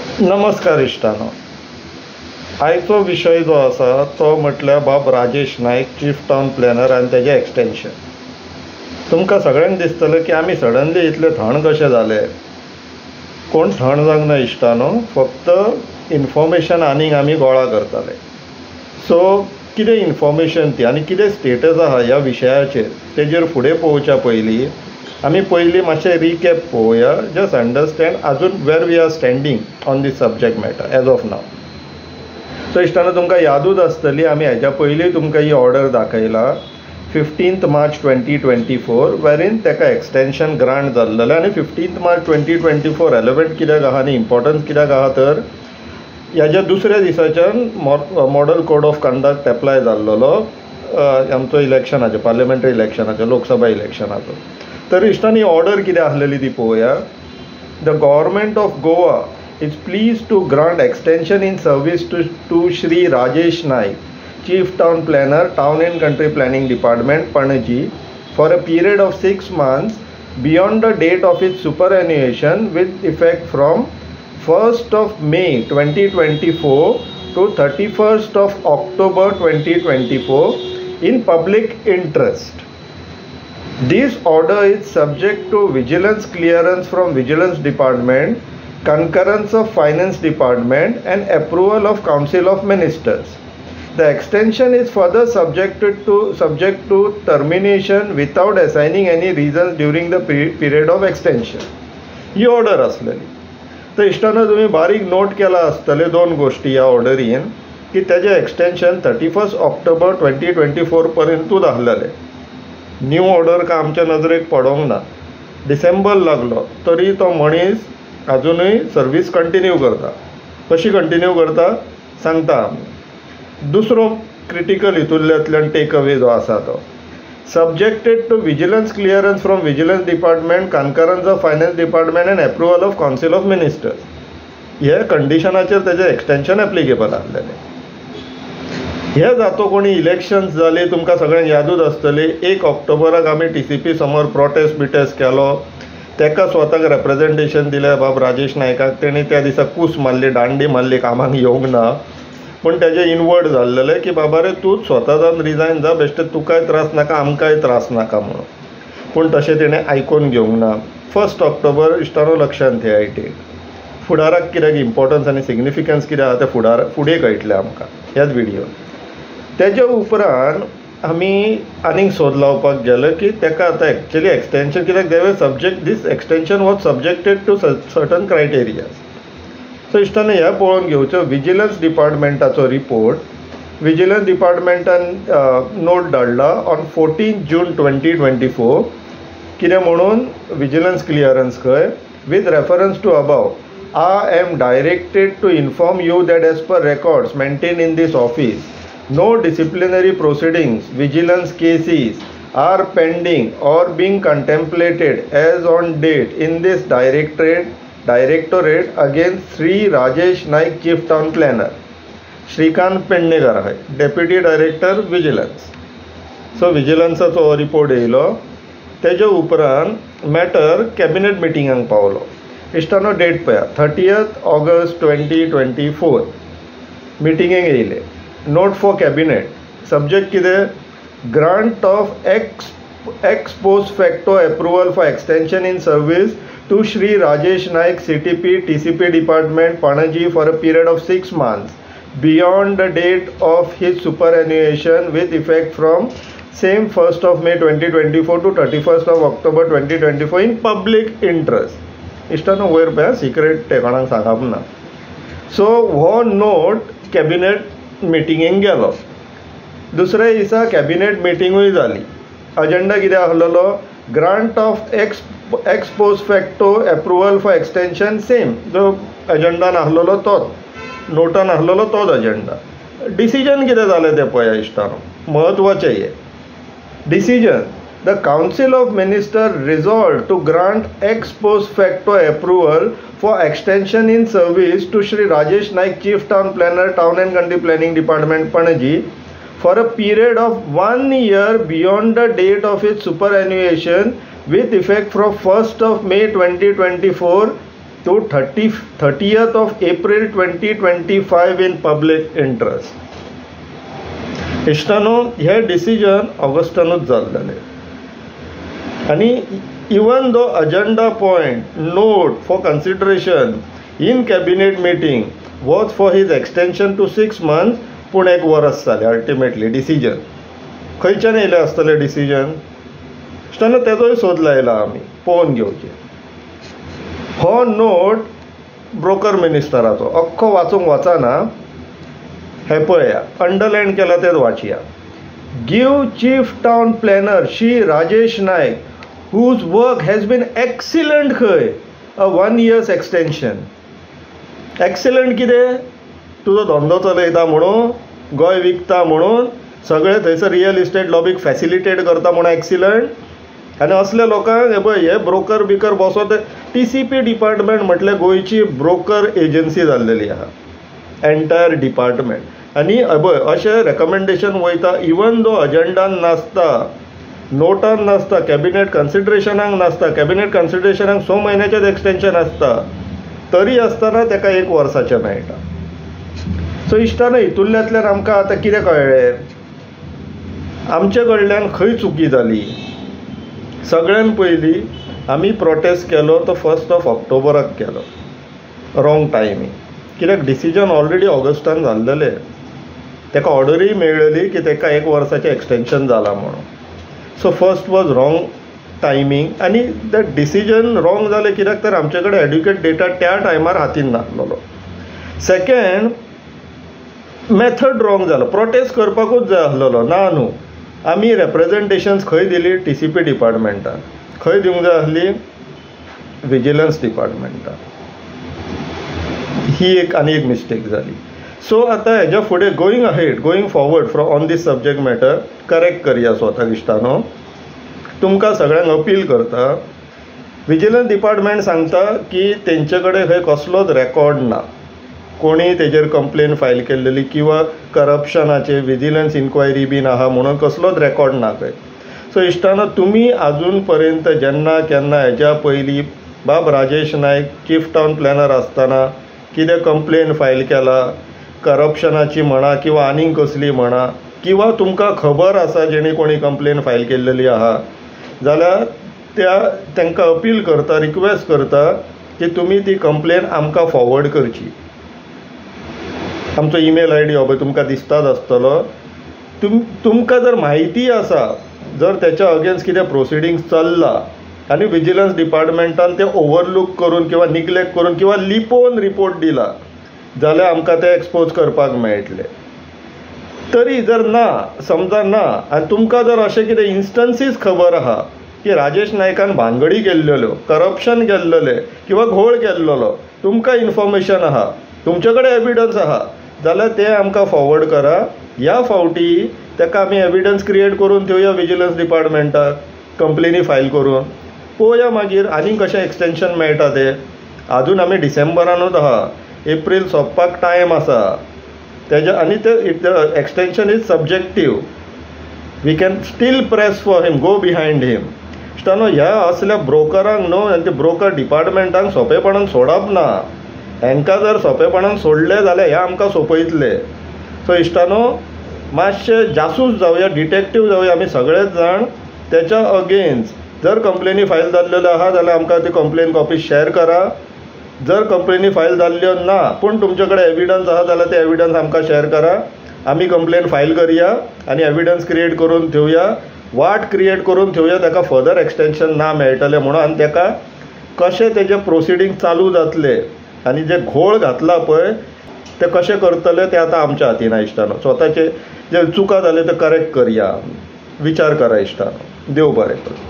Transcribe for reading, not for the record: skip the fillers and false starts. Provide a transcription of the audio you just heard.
नमस्कार इश्टानो. आयचो विशय जो आसा तो म्हटल्यार बाब Rajesh Naik, chief town planar आनी तेजें एक्सटेंशन. तुमकां सगळ्यांक दिसतलें की आमी सडनली इतले थंड कशें जाले. कोण थंड जावंक ना इश्टानो, फक्त इन्फॉर्मेशन आनीक आमी गोळा करताले. सो कितें इन्फॉर्मेशन ती आनी कितें स्टेटस आहा ह्या विशयाचेर तेजेर फुडें पळोवच्या पयलीं आमी पयलीं मातशें रिकॅप पळोवया. जस्ट अंडरस्टँड आजून where we are standing on this subject matter as of now. So इश्टानो, तुमकां यादूच आसतली आमी हेच्या पयलीं तुमकां ही ऑर्डर दाखयला 15 मार्च 2024, वेरीन तेका एक्सटेंशन ग्रांट जाल्लेलें. आनी 15 मार्च 2024 रेलेवंट कित्याक आहा आनी इम्पॉर्टन्स कित्याक आहा तर ह्याच्या दुसऱ्या दिसाच्यान model code of conduct apply जाल्लो आमचो इलेक्शनाचो, पार्लिमेंटरी इलेक्शनाचो, लोकसभा इलेक्शनाचो. तर इश्टांनी ऑर्डर कितें आसलेली ती पळोवया. The government of Goa is please to grant extension in service to Shri Rajesh Naik, chief town planner, town and country planning department, Panaji, for a period of 6 months beyond the date of its superannuation with effect from 1st of May 2024 to 31st of October 2024 in public interest. This order is subject to vigilance clearance from Vigilance Department, concurrence of Finance Department and approval of Council of Ministers. The extension is further subject to termination without assigning any reasons during the period of extension. He order असलेली. तर इश्टानो, तुम्ही बारीक note केला आसतले दोन गोष्टी ह्या ऑर्डरीन की तेजें एक्सटेंशन 31 ऑक्टोबर 2024 पर्यंतूच आसलेलें. न्यू ऑर्डर का आमच्या नजरेक पडोंक ना. डिसेंबर लागलो तरी तो मनीस अजूनय सर्वीस कंटिन्यू करता. कशी कंटिन्यू करता सांगता आमी. दुसरो क्रिटिकल हितूंतल्यान टेक अवे जो आसा तो subjected to vigilance clearance from Vigilance Department, concurrence of Finance Department and approval of Council of Ministers. हे कंडिशनाचेर तेजें एक्सटेंशन एप्लिकेबल आसलेलें. हे जातो कोणी इलेक्शन्स जाली, तुमकां सगळ्यांक यादूच आसतली. 1 ऑक्टोबराक आमी TCP समोर प्रोटेस्ट केलो. तेका स्वताक रेप्रेजेंटेशन दिलें बाब राजेश नायकाक. तेणी त्या दिसा कूस मारली, दांडी मारली, कामाक येवंक ना. पण तेजें इनवर्ड जाल्लेलें की बाबा रे तूं स्वता जावन रिजायन जा, बेश्टे तुकाय त्रास नाका, आमकांय त्रास नाका म्हणून. पूण तशें तेणें आयकून घेवंक ना. 1 ऑक्टोबर इश्टानो लक्षांत ठेया. ही फुडाराक कित्याक इम्पॉर्टन्स आनी सिग्निफिकन्स कितें आहा तें फुडें कळटलें आमकां ह्याच व्हिडियोन. तेजे उपरांत आमी आनीक सोद लावपाक गेले की तेका आतां एक्चुली एक्सटेंशन कित्याक this extension was subjected to certain criterias. So इश्टानो, ह्या पळोवन घेवचो विजिलन्स डिपार्टमेंटाचो रिपोर्ट. विजिलन्स डिपार्टमेंटान नोट धाडला ऑन 14 जून 2024 कितें म्हणून विजिलन्स क्लियरन्स खंय with reference to above. I am directed to inform you that as per records maintain in this office no disciplinary proceedings vigilance cases are pending or being contemplated as on date in this directorate against Sri Rajesh Naik, Chief Town Planner. Shrikant Pednekar आहे deputy director vigilance. So विजिलन्साचो report येयलो. तेजे उपरांत matter cabinet मिटिंगाक पावलो. इश्टानो, date पळया 30 August 2024 मिटिंगेक येयले. Note for cabinet. सब्जेक्ट कितें? Grant of ex post facto approval for extension in service to Shri Rajesh Naik, CTP, TCP Department, Panaji, for a period of 6 months beyond the date of his superannuation with effect from same 1st of May 2024 to 31st of October 2024 in public interest. इश्टानो, वयर पळया secret ते कोणाक सांगप ना. So हो note cabinet मिटिंगेक गेलो. दुसऱ्या दिसा कॅबिनेट मिटिंगूय जाली. अजेंडा कितें आसलेलो? Grant of ex post facto approval for extension. Same जो एजेंडान आसलेलो तोच, नोटान आसलेलो तोच एजेंडा. डिसिजन कितें जालें तें पळया इश्टानो, म्हत्वाचें हें decision. The council of minister resolve to grant ex post facto approval for extension in service to Shri Rajesh Naik, chief town planner, town and country planning department, Panaji, for a period of 1 year beyond the date of its superannuation with effect from 1st of May 2024 to 30th of April 2025 in public interest. इश्टानो हे decision ऑगस्टानूच जाल्लेलें आनी even though agenda point note for consideration in cabinet meeting was for his extension to 6 months पूण 1 वर्स जालें ultimately decision खंयच्यान येयलें आसतलें डिसिजन इश्टानो तेजोय सोद लायला आमी पळोवन घेवचें. हो नोट ब्रोकर मिनिस्टराचो अख्खो वाचूंक वचना हे पळया अंडरलायन केला तेच वाचया. Give chief town planner Shri Rajesh Naik whose work has been excellent खंय a 1 year एक्सटेंशन. एक्सिलंट कितें तुजो धंदो चलयता म्हणून गोंय विकता म्हणून सगळे थंयसर रियल इस्टेट लॉबीक फॅसिलिटेट करता म्हणून एक्सिलंट. आनी असल्या लोकांक हे पळय हे ब्रोकर बिकर बसोत TCP डिपार्टमेंट म्हटल्यार गोंयची ब्रोकर एजन्सी जाल्लेली आहा एंटायर डिपार्टमेंट. आनी पळय अशें रेकमेंडेशन वयता इवन दो अजेंडान नासता नोटान नासता कॅबिनेट कन्सिडरेशनाक नासता कॅबिनेट कन्सिडरेशनाक 6 म्हयन्याचेंच एक्सटेंशन आसता तरी आसतना ताका 1 वर्साचें मेळटा. सो इश्टानो हितूंतल्यातल्यान आमकां आतां कितें कळ्ळें आमचे कडल्यान खंय चुकी जाली. सगळ्यान पयलीं आमी प्रोटेस्ट केलो तो 1st of October केलो रॉंग टायमींग कित्याक डिसिजन ऑलरेडी ऑगस्टान जाल्लेलें ताका ऑर्डरूय मेळ्ळली की ताका 1 वर्साचें एक्सटेंशन जालां म्हणून. So first was wrong timing आनी दॅट डिसिजन रॉंग जालें कित्याक तर आमचे कडेन एड्युकेट डेटा त्या टायमार हातीन नासलेलो. सेकंड मेथड रॉंग जालो प्रोटेस्ट करपाकूच जाय आसलेलो ना न्हू. आमी रेप्रेजेंटेशन्स खंय दिली TCP डिपार्टमेंटान खंय दिवंक जाय आसली विजिलन्स डिपार्टमेंटान. ही आनी एक मिस्टेक जाली. सो आतां हेज्या फुडें going forward from on this subject matter correct करया स्वताक इश्टानो. तुमकां सगळ्यांक अपील करता विजिलन्स डिपार्टमेंट सांगता की तेंचे कडेन खंय कसलोच रेकॉर्ड ना कोणी तेजेर कंप्लेन फायल केल्लेली किंवा करप्शनाचे विजिलन्स इन्क्वायरी बीन आहा म्हणून कसलोच रेकॉर्ड ना खंय. सो इश्टानो तुमी आजून पर्यंत जेन्ना केन्ना हेज्या पयलीं बाब Rajesh Naik chief town planar आसतना कितें कंप्लेन फायल केला करप्शनाची म्हणा किंवा आनीक कसली म्हणा किंवा तुमकां खबर आसा जेणी कोणी कंप्लेन फायल केल्लेली आहा जाल्यार तांकां अपील करता रिक्वेस्ट करता की तुमी ती कंप्लेन आमकां फॉरवर्ड करची. आमचो ईमेल ID हो पळय तुमकां दिसताच आसतलो. तुमकां जर म्हायती आसा जर तेच्या अगेन्स्ट कितें प्रोसिडींग्स चल्ला आनी विजिलन्स डिपार्टमेंटान ते ओवरलूक करून किंवा निग्लेक्ट करून किंवा लिपोवन रिपोर्ट दिला जाल्यार आमकां ते एक्सपोज करपाक मेळटले. तरी जर ना समजा ना आनी तुमकां जर अशें कितें इन्स्टन्सीस खबर आहा की राजेश नायकान भानगडी केल्ल्यो करप्शन केल्लेलें किंवा घोळ केल्लो तुमकां इन्फॉर्मेशन आहा तुमचे कडेन एविडन्स आहा जाल्यार ते आमकां फॉरवर्ड करा. ह्या फावटी ताका आमी एविडन्स क्रिएट करून ठेवया विजिलन्स डिपार्टमेंटाक कंप्लेनी फायल करून पळोवया मागीर आनीक कशें एक्सटेंशन मेळटा तें. आजून आमी डिसेंबरानूच आहा एप्रील सोंपपाक टायम आसा तेज्या आनी ते extension is subjective we can still press for him go behind him. इश्टानो ह्या असल्या ब्रोकरांक न्हू आनी ते ब्रोकर डिपार्टमेंटांक सोंपेपणान सोडप ना. हांकां जर सोंपेपणान सोडले जाल्यार हे आमकां सोंपयतले. सो इश्टानो मातशे जासूस जावया डिटेक्टीव जावया आमी सगळेच जाण. त्याच्या अगेन्स्ट जर कंप्लेनी फायल जाल्ल्यो आहा जाल्यार आमकां ती कंप्लेन कॉपी शेअर करा. जर कंप्लेनी फायल जाल्ल्यो ना पूण तुमचे कडेन एविडन्स आहा जाल्यार ते एविडन्स आमकां शेअर करा. आमी कंप्लेन फायल करया आनी एविडन्स क्रिएट करून ठेवया वाट क्रिएट करून ठेवया ताका फर्दर एक्सटेंशन ना मेळटलें म्हणून आनी ताका कशें तेजे प्रोसिडींग चालू जातले आनी जे घोळ घातला पळय ते कशें करतले ते आतां आमच्या हातीन आहा इश्टानो. स्वताचे जे चुका जाले ते करेक्ट करया विचार करा इश्टानो. देव बरें करूं.